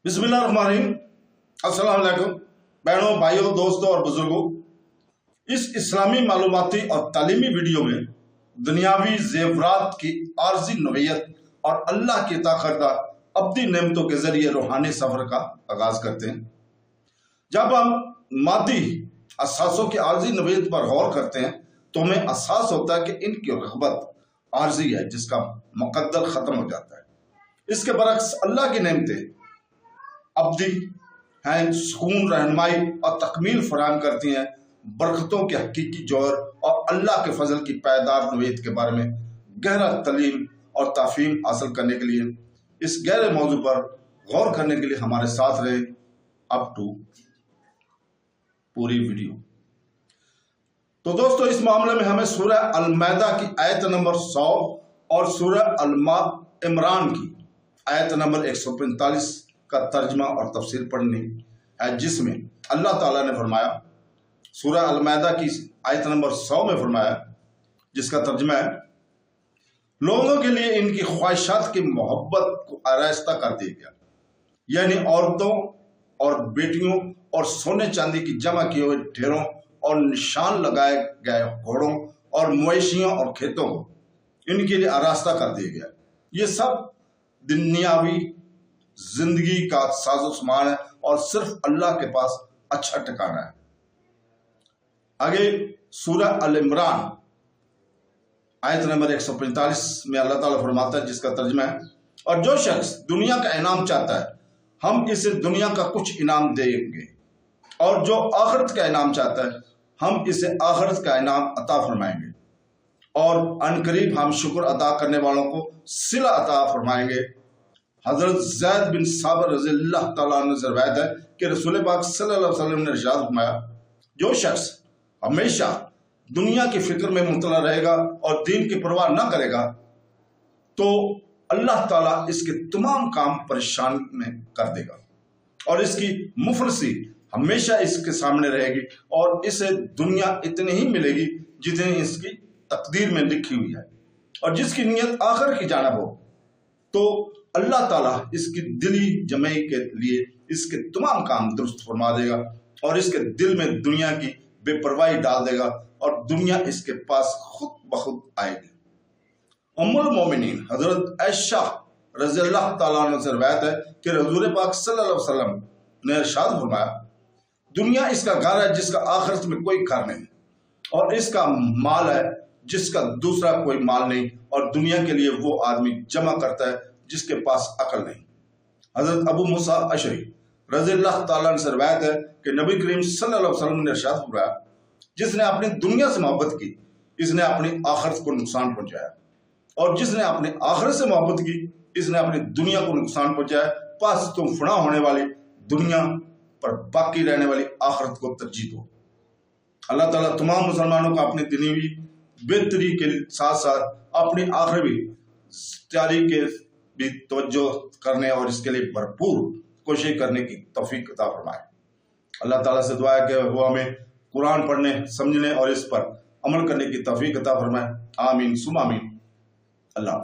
बिस्मिल्लाहिर्रहमानिर्रहीम। अस्सलाम वालेकुम बहनों, भाइयों, दोस्तों और बुजुर्गों। इस इस्लामी मालूमाती और तालीमी वीडियो में दुनियावी जेवरात की आर्जी नोयत और अल्लाह की अता करदा अब्दी नेमतों के जरिए रूहानी सफर का आगाज करते हैं। जब हम मादी असासों की आर्जी नोयत पर गौर करते हैं तो हमें एहसास होता है कि इनकी रग़बत आर्जी है जिसका मुक़द्दर ख़त्म हो जाता है। इसके बरक्स अल्लाह की नेमतें अब्दी हैं, सुकून, रहनुमाई और तकमील फराहम करती हैं। बरकतों के हकीकी जौहर और अल्लाह के फजल की पायदार नोयत के बारे में गहरा तलीम और ताफीम हासिल करने के लिए इस गहरे मौजू पर गौर करने के लिए हमारे साथ रहे अप टू पूरी वीडियो। तो दोस्तों, इस मामले में हमें सूरह अल-माइदा की आयत नंबर 100 और सूरह अल-इमरान की आयत नंबर 145 का तर्जमा और तफसीर पढ़नी है, जिसमें अल्लाह ताला ने फरमाया, सूरह अल-माइदा की आयत नंबर 100 में फरमाया, जिसका तर्जमा है, लोगों के लिए इनकी ख्वाहिशात की मोहब्बत को आरास्ता कर दिया गया, यानी औरतों और बेटियों और सोने चांदी की जमा किए हुए ढेरों और निशान लगाए गए घोड़ों और मवेशियों और खेतों को इनके लिए आरास्ता कर दिया गया। ये सब दुनियावी जिंदगी का साजो सामान है और सिर्फ अल्लाह के पास अच्छा ठिकाना है। आगे सूरह अल-इमरान आयत नंबर 145 में अल्लाह ताला फरमाता है, जिसका तर्जुमा है, और जो शख्स दुनिया का इनाम चाहता है हम इसे दुनिया का कुछ इनाम देंगे, और जो आखिरत का इनाम चाहता है हम इसे आखिरत का इनाम अता फरमाएंगे, और अनकरीब हम शुक्र अदा करने वालों को सिला अता फरमाएंगे। हजरत ज़ैद बिन साबिर रज़ियल्लाहु तआला अन्हु से रिवायत है कि रसूल पाक सल्लल्लाहु अलैहि वसल्लम ने इरशाद फरमाया, जो शख्स हमेशा दुनिया की फिक्र में मुबतला रहेगा और दीन की परवाह न करेगा तो अल्लाह ताला इसके तमाम काम परेशान में कर देगा और इसकी मुफलसी हमेशा इसके सामने रहेगी और इसे दुनिया इतनी ही मिलेगी जितनी इसकी तकदीर में लिखी हुई है। और जिसकी नीयत आखिर की जानिब हो तो अल्लाह ताला इसकी दिली जमई के लिए इसके तमाम काम दुरुस्त फरमा देगा और इसके दिल में दुनिया की बेपरवाही डाल देगा और दुनिया इसके पास खुद बखुद आएगी। उम्मुल मोमिनीन हजरत आयशा रज़ियल्लाहु तआला अन्हा से रिवायत है कि रसूल पाक सल्लल्लाहु अलैहि वसल्लम ने इरशाद फरमाया, दुनिया इसका घर है जिसका आखिरत में कोई घर नहीं, और इसका माल है जिसका दूसरा कोई माल नहीं, और दुनिया के लिए वो आदमी जमा करता है जिसके पास अकल नहीं। हजरत अबू मूसा अशरी रज़ियल्लाहु तआला अन्हु से रिवायत है कि नबी करीम सल्लल्लाहु अलैहि वसल्लम ने इरशाद फरमाया, जिसने अपनी दुनिया से मोहब्बत की इसने अपनी आखिरत को नुकसान पहुंचाया, और जिसने अपनी आखिरत से मोहब्बत की इसने अपनी दुनिया को नुकसान पहुंचाया। पास तुम फना होने वाली दुनिया पर बाकी रहने वाली आखिरत को तरजीह दो। अल्लाह ताला तमाम मुसलमानों को अपनी दुनियावी बेहतरी के साथ साथ अपनी आखिरी तैयारी के भी तवज्जो करने और इसके लिए भरपूर कोशिश करने की तौफीक अता फरमाए। अल्लाह ताला से दुआ है कि वो हमें कुरान पढ़ने, समझने और इस पर अमल करने की तौफीक अता फरमाए। आमीन सुम आमीन। अल्लाह।